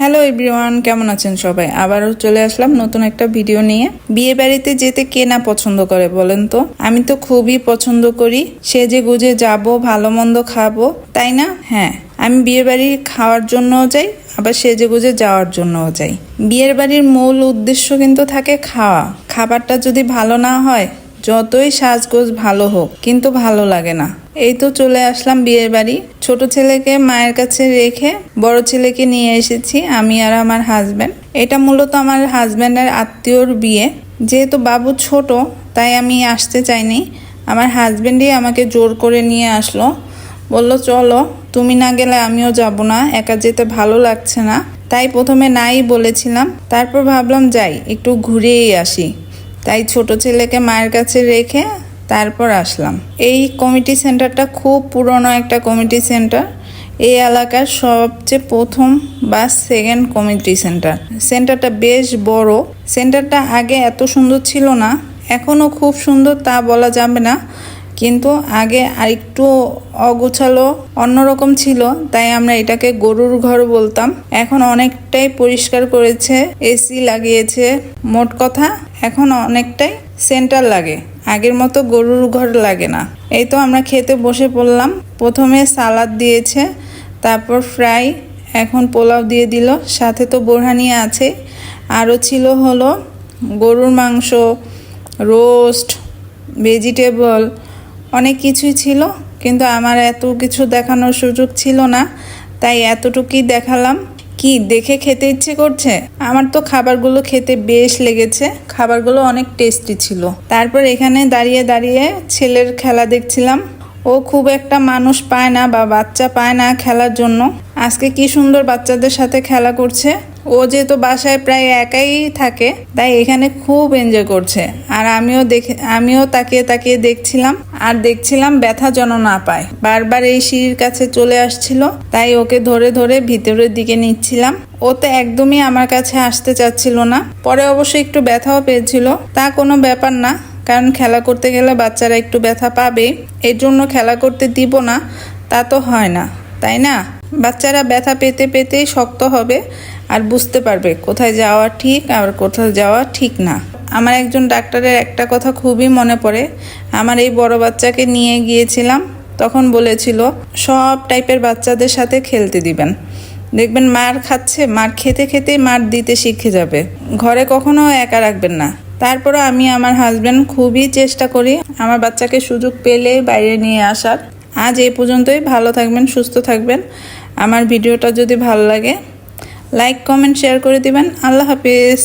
Hello everyone, কেমন আছেন সবাই? আবারও চলে আসলাম নতুন একটা ভিডিও নিয়ে। বিয়ে বাড়িতে যেতে কে না পছন্দ করে বলেন তো? আমি তো খুবই পছন্দ করি। সেজে গুজে যাব, ভালো মন্দ খাবো, তাই না? হ্যাঁ, আমি বিয়ে বাড়ি খাওয়ার জন্যও যাই, আবার সেজে গুজে যাওয়ার জন্যও যাই। বিয়ের বাড়ির মূল উদ্দেশ্য কিন্তু থাকে খাওয়া। খাবারটা যদি ভালো না হয়, যতই সাজগোজ ভালো হোক, কিন্তু ভালো লাগে না। এই তো চলে আসলাম বিয়ের বাড়ি। ছোট ছেলেকে মায়ের কাছে রেখে বড় ছেলেকে নিয়ে এসেছি, আমি আর আমার হাজব্যান্ড। এটা মূলত আমার হাজব্যান্ডের আত্মীয়র বিয়ে। যেহেতু বাবু ছোট, তাই আমি আসতে চাইনি। আমার হাজব্যান্ডই আমাকে জোর করে নিয়ে আসলো, বলল চলো, তুমি না গেলে আমিও যাব না, একা যেতে ভালো লাগছে না। তাই প্রথমে নাই বলেছিলাম, তারপর ভাবলাম যাই, একটু ঘুরেই আসি। তাই ছোট ছেলেকে মায়ের কাছে রেখে তারপর আসলাম। এই কমিটি সেন্টারটা খুব পুরনো একটা কমিটি সেন্টার। এই এলাকার সবচেয়ে প্রথম বা সেকেন্ড কমিটি সেন্টার। সেন্টারটা বেশ বড়। সেন্টারটা আগে এত সুন্দর ছিল না, এখনও খুব সুন্দর তা বলা যাবে না, কিন্তু আগে আরেকটু অগোছালো অন্যরকম ছিল, তাই আমরা এটাকে গরুর ঘর বলতাম। এখন অনেকটাই পরিষ্কার করেছে, এসি লাগিয়েছে, মোট কথা এখন অনেকটাই সেন্টার লাগে, আগের মতো গরুর ঘর লাগে না। এই তো আমরা খেতে বসে পড়লাম। প্রথমে সালাদ দিয়েছে, তারপর ফ্রাই, এখন পোলাও দিয়ে দিল, সাথে তো বোরহানি আছে। আরও ছিল হলো গরুর মাংস, রোস্ট, ভেজিটেবল, অনেক কিছুই ছিল, কিন্তু আমার এত কিছু দেখানোর সুযোগ ছিল না, তাই এতটুকুই দেখালাম। কি দেখে খেতে ইচ্ছে করছে? আমার তো খাবারগুলো খেতে বেশ লেগেছে, খাবারগুলো অনেক টেস্টি ছিল। তারপর এখানে দাঁড়িয়ে দাঁড়িয়ে ছেলের খেলা দেখছিলাম। ও খুব একটা মানুষ পায় না বা বাচ্চা পায় না খেলার জন্য। আজকে কি সুন্দর বাচ্চাদের সাথে খেলা করছে। ও যেহেতু বাসায় প্রায় একাই থাকে, তাই এখানে খুব এনজয় করছে। আর আমিও তাকিয়ে তাকিয়ে দেখছিলাম ব্যথা যেন না পায়। বারবার এই সিঁড়ির কাছে চলে আসছিল, তাই ওকে ধরে ধরে ভিতরের দিকে নিচ্ছিলাম। ও তো একদমই আমার কাছে আসতে চাচ্ছিল না। পরে অবশ্য একটু ব্যথাও পেয়েছিল, তা কোনো ব্যাপার না, কারণ খেলা করতে গেলে বাচ্চারা একটু ব্যথা পাবে, এর জন্য খেলা করতে দিব না তা তো হয় না, তাই না? বাচ্চারা ব্যথা পেতে পেতেই শক্ত হবে আর বুঝতে পারবে কোথায় যাওয়া ঠিক আর কোথায় যাওয়া ঠিক না। আমার একজন ডাক্তারের একটা কথা খুবই মনে পড়ে। আমার এই বড় বাচ্চাকে নিয়ে গিয়েছিলাম, তখন বলেছিল সব টাইপের বাচ্চাদের সাথে খেলতে দিবেন, দেখবেন মার খাচ্ছে, মার খেতে খেতেই মার দিতে শিখে যাবে। ঘরে কখনো একা রাখবেন না। তারপরে আমি আমার হাজব্যান্ড খুবই চেষ্টা করি আমার বাচ্চাকে সুযোগ পেলে বাইরে নিয়ে আসার। আজ এই পর্যন্তই। ভালো থাকবেন, সুস্থ থাকবেন। আমার ভিডিওটা যদি ভালো লাগে লাইক কমেন্ট শেয়ার করে দিবেন। আল্লাহ হাফিজ।